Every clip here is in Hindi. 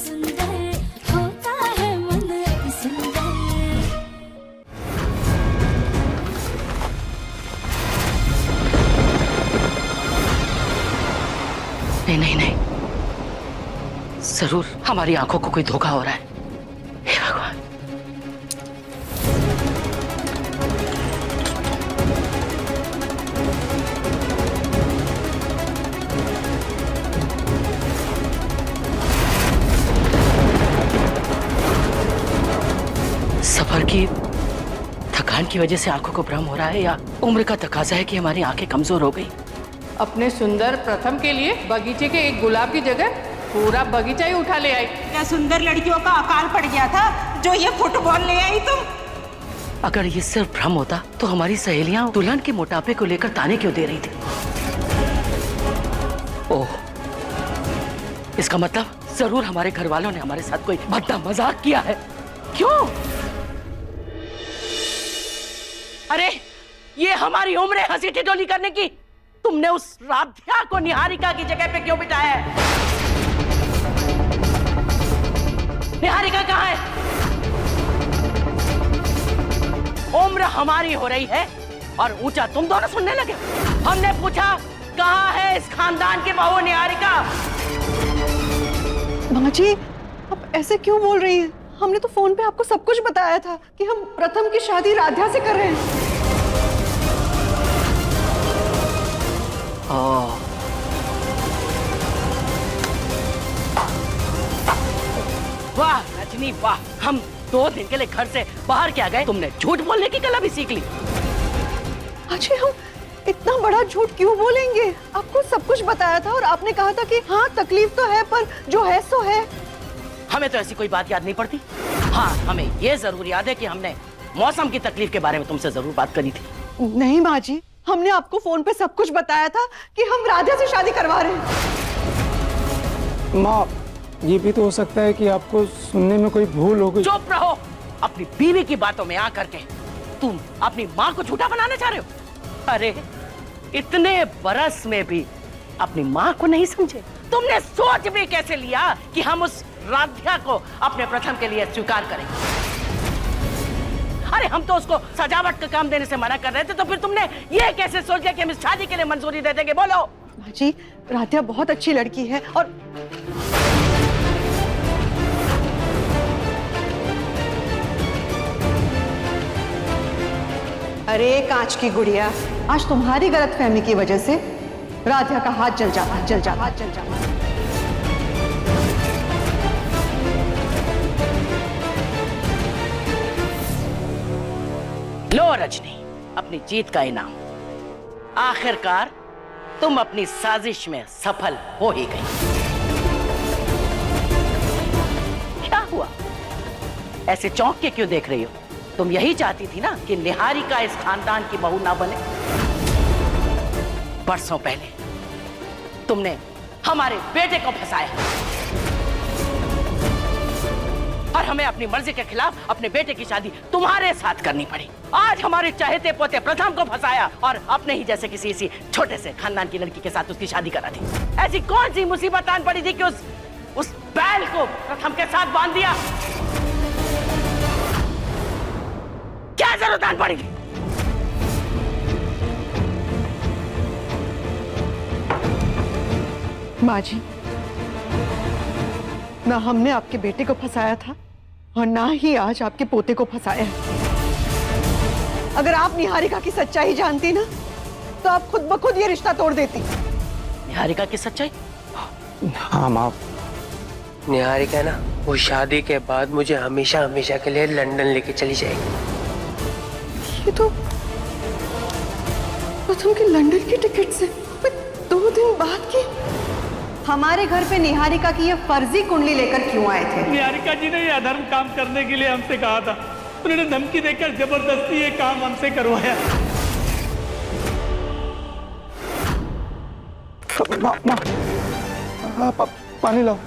सुंदर होता है मन अति सुंदर। नहीं नहीं नहीं, जरूर हमारी आंखों को कोई धोखा हो रहा है। हे भगवान। सफर की थकान की वजह से आंखों को भ्रम हो रहा है या उम्र का तकाजा है कि हमारी आंखें कमजोर हो गई। अपने सुंदर प्रथम के लिए बगीचे के एक गुलाब की जगह पूरा बगीचा ही उठा ले आई। क्या सुंदर लड़कियों का अकाल पड़ गया था जो ये फुटबॉल ले आई तुम? अगर ये सिर्फ भ्रम होता तो हमारी सहेलियां दुल्हन के मोटापे को लेकर ताने क्यों दे रही थी? ओह, इसका मतलब जरूर हमारे घर वालों ने हमारे साथ कोई भद्दा मजाक किया है। क्यों? अरे ये हमारी उम्र है हंसी ठिठोली करने की। तुमने उस राध्या को निहारिका की जगह पे क्यों बिठाया है? निहारिका कहाँ है? उम्र हमारी हो रही है और ऊंचा तुम दोनों सुनने लगे। हमने पूछा कहाँ है इस खानदान की बहू निहारिका? माँ जी, आप ऐसे क्यों बोल रही हैं? हमने तो फोन पे आपको सब कुछ बताया था कि हम प्रथम की शादी राध्या से कर रहे हैं। वाह रजनी वाह, हम 2 दिन के लिए घर से बाहर क्या गए, तुमने झूठ बोलने की कला भी सीख ली। अजय, हम इतना बड़ा झूठ क्यों बोलेंगे? आपको सब कुछ बताया था और आपने कहा था कि हाँ तकलीफ तो है पर जो है सो है। हमें तो ऐसी कोई बात याद नहीं पड़ती। हाँ, हमें ये जरूर याद है कि हमने मौसम की तकलीफ के बारे में तुमसे जरूर बात करी थी। नहीं माँ जी, हमने आपको फोन पे सब कुछ बताया था कि हम राध्या से शादी करवा रहे हैं। माँ, ये भी तो हो सकता है कि आपको सुनने में कोई भूल हो गई। चुप रहो। अपनी बीवी की बातों में आकर के तुम अपनी माँ को झूठा बनाना चाह रहे हो? अरे इतने बरस में भी अपनी माँ को नहीं समझे? तुमने सोच भी कैसे लिया कि हम उस राध्या को अपने प्रथम के लिए स्वीकार करेंगे? अरे हम तो उसको सजावट का काम देने से मना कर रहे थे, तो फिर तुमने ये कैसे सोच लिया कि हम इस शादी के लिए मंजूरी दे देंगे? बोलो। माँ जी, राध्या बहुत अच्छी लड़की है और अरे कांच की गुड़िया, आज तुम्हारी गलतफहमी की वजह से राध्या का हाथ जल जाता। लो रजनी, अपनी जीत का इनाम। आखिरकार तुम अपनी साजिश में सफल हो ही गई। क्या हुआ? ऐसे चौंक के क्यों देख रही हो? तुम यही चाहती थी ना कि निहारिका इस खानदान की बहू ना बने। बरसों पहले तुमने हमारे बेटे को फंसाया और हमें अपनी मर्जी के खिलाफ अपने बेटे की शादी तुम्हारे साथ करनी पड़ी। आज हमारे चहेते पोते प्रथम को फंसाया और अपने ही जैसे किसी इसी छोटे से खानदान की लड़की के साथ उसकी शादी करा दी। ऐसी कौन सी मुसीबत आन पड़ी थी कि उस बैल को प्रथम के साथ बांध दिया? क्या जरूरत आन पड़ी थी? माँ जी, ना हमने आपके बेटे को फंसाया था और ना ही आज आपके पोते को फंसाया है। अगर आप निहारिका की सच्चाई जानती ना तो आप खुद ब खुद ये रिश्ता तोड़ देती। निहारिका की सच्चाई? हाँ माँ, निहारिका है ना, वो शादी के बाद मुझे हमेशा हमेशा के लिए लंदन लेके चली जाएगी। ये तो प्रथम की लंदन की टिकट से 2 दिन बाद की। हमारे घर पे निहारिका की ये फर्जी कुंडली लेकर क्यों आए थे? निहारिका जी ने ये अधर्म काम करने के लिए हमसे कहा था। उन्होंने धमकी देकर जबरदस्ती ये काम हमसे करवाया। पानी लाओ।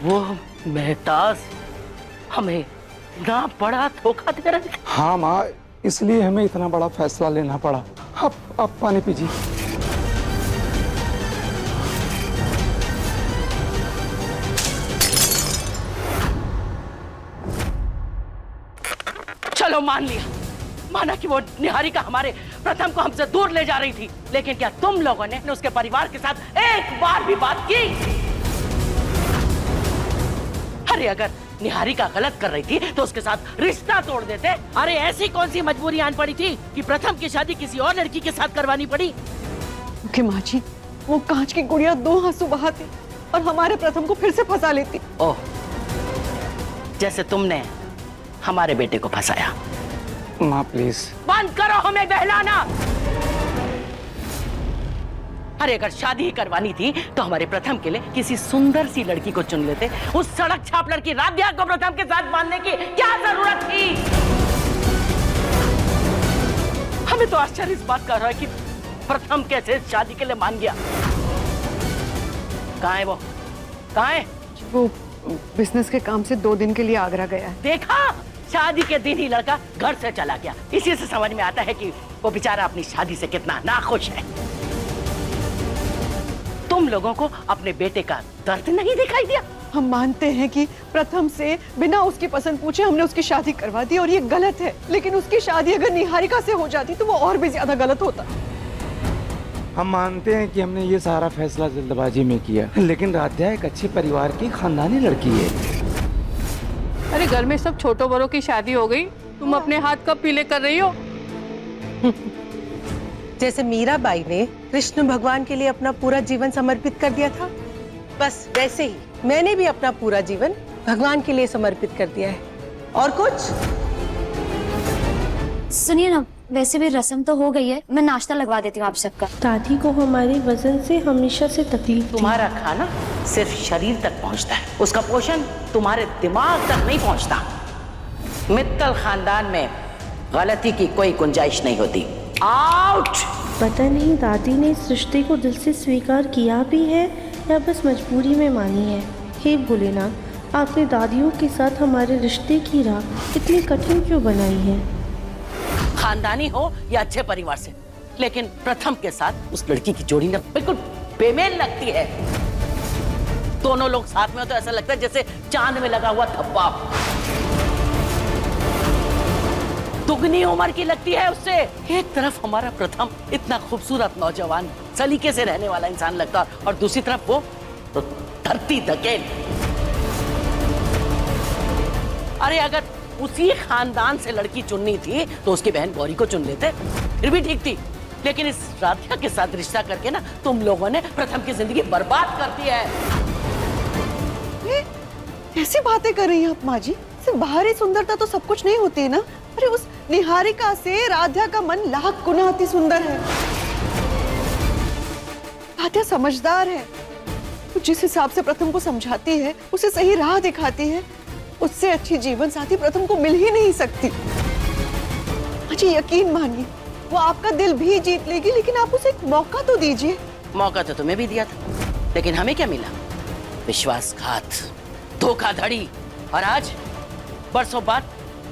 वो मेहताज हमें ना बड़ा धोखा दे रहा है। हाँ माँ, इसलिए हमें इतना बड़ा फैसला लेना पड़ा। अब पानी पीजिए। चलो मान लिया, माना कि वो निहारिका हमारे प्रथम को हमसे दूर ले जा रही थी, लेकिन क्या तुम लोगों ने उसके परिवार के साथ एक बार भी बात की? अरे अगर निहारिका गलत कर रही थी तो उसके साथ रिश्ता तोड़ देते। अरे ऐसी कौन सी मजबूरी आन पड़ी थी कि प्रथम की शादी किसी और लड़की के साथ करवानी पड़ी? क्योंकि माँ जी, वो कांच की गुड़िया 2 आंसू बहाती और हमारे प्रथम को फिर से फंसा लेती। ओह, जैसे तुमने हमारे बेटे को फंसाया। माँ प्लीज। बंद करो हमें बहलाना। अरे अगर शादी ही करवानी थी तो हमारे प्रथम के लिए किसी सुंदर सी लड़की को चुन लेते। उस सड़क छाप लड़की राध्या को प्रथम के साथ बांधने की क्या जरूरत थी? हमें तो आश्चर्य इस बात का रहा है कि प्रथम कैसे शादी के लिए मान गया। कहाँ है वो? कहाँ है? वो बिजनेस के काम से 2 दिन के लिए आगरा गया है। देखा, शादी के दिन ही लड़का घर से चला गया। इसी से समझ में आता है कि वो बेचारा अपनी शादी से कितना नाखुश है। तुम लोगों को अपने बेटे का दर्द नहीं दिखाई दिया? हम मानते हैं कि प्रथम से बिना उसकी पसंद पूछे हमने उसकी शादी करवा दी और ये गलत है, लेकिन उसकी शादी अगर निहारिका से हो जाती तो वो और भी ज्यादा गलत होता। हम मानते हैं कि हमने ये सारा फैसला जल्दबाजी में किया, लेकिन राध्या एक अच्छे परिवार की खानदानी लड़की है। अरे घर में सब छोटों बड़ों की शादी हो गई, तुम अपने हाथ कब पीले कर रही हो? जैसे मीराबाई ने कृष्ण भगवान के लिए अपना पूरा जीवन समर्पित कर दिया था, बस वैसे ही मैंने भी अपना पूरा जीवन भगवान के लिए समर्पित कर दिया है। और कुछ? सुनिए ना, वैसे भी रस्म तो हो गई है, मैं नाश्ता लगवा देती हूँ आप सबका। दादी को हमारे वजन से हमेशा से तकलीफ थी। तुम्हारा खाना सिर्फ शरीर तक पहुंचता है, उसका पोषण तुम्हारे दिमाग तक नहीं पहुंचता। मित्तल खानदान में गलती की कोई गुंजाइश नहीं होती। आउट! पता नहीं दादी ने इस रिश्ते को दिल से स्वीकार किया भी है या बस मजबूरी में मानी है। हे भोलेनाथ, आपने दादियों के साथ हमारे रिश्ते की राह इतनी कठिन क्यों बनाई है? खानदानी हो या अच्छे परिवार से, लेकिन प्रथम के साथ उस लड़की की जोड़ी ना बिल्कुल बेमेल लगती है। दोनों लोग साथ में हो तो ऐसा लगता है जैसे चांद में लगा हुआ धब्बा। दुगनी उम्र की लगती है उससे। एक तरफ हमारा प्रथम इतना खूबसूरत नौजवान सलीके से रहने वाला इंसान लगता है, और दूसरी तरफ वो तो धरती धकेल। अरे अगर उसी खानदान से लड़की चुननी थी तो उसकी बहन गौरी को चुन लेते, फिर भी ठीक थी। लेकिन इस राधिका के साथ रिश्ता करके ना तुम लोगों ने प्रथम की जिंदगी बर्बाद कर दी है। कैसी बातें कर रही हैं आप माँ जी? सिर्फ बाहरी सुंदरता तो सब कुछ नहीं होती है ना। अरे उस निहारिका से राध्या का मन लाख गुना अति सुंदर है। राध्या समझदार है, तो जिस हिसाब से प्रथम को समझाती है, उसे सही राह दिखाती है, उससे अच्छी जीवन साथी प्रथम को मिल ही नहीं सकती। मुझे यकीन मानिए, वो आपका दिल भी जीत लेगी, लेकिन आप उसे एक मौका तो दीजिए। मौका तो तुम्हें भी दिया था, लेकिन हमें क्या मिला? विश्वासघात, धोखाधड़ी, और आज बरसों बाद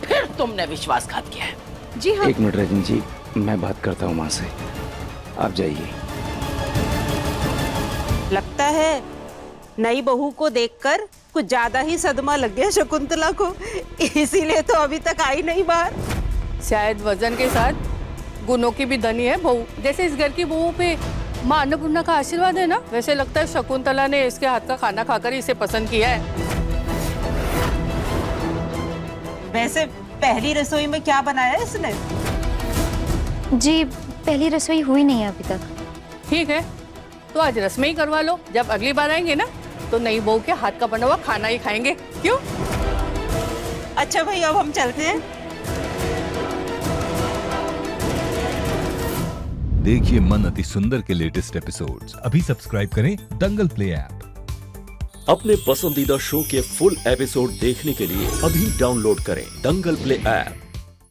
फिर तुमने विश्वासघात किया है। जी हाँ। 1 मिनट रजनी जी, मैं बात करता हूँ माँ से, आप जाइए। लगता है नई बहू को देखकर कुछ ज्यादा ही सदमा लग गया शकुंतला को, इसीलिए तो अभी तक आई नहीं बाहर। शायद वजन के साथ गुणों की भी धनी है बहू। जैसे इस घर की बहू पे माँ अन्नपूर्णा का आशीर्वाद है ना, वैसे लगता है शकुंतला ने इसके हाथ का खाना खाकर इसे पसंद किया है। वैसे पहली रसोई में क्या बनाया है इसने? जी, पहली रसोई हुई नहीं है अभी तक। ठीक है, तो आज रस्में ही करवा लो। जब अगली बार आएंगे ना तो नई बहू के हाथ का बना हुआ खाना ही खाएंगे। क्यों? अच्छा भाई, अब हम चलते हैं। देखिए मन अति सुंदर के लेटेस्ट एपिसोड्स अभी सब्सक्राइब करें दंगल प्ले ऐप। अपने पसंदीदा शो के फुल एपिसोड देखने के लिए अभी डाउनलोड करें दंगल प्ले ऐप।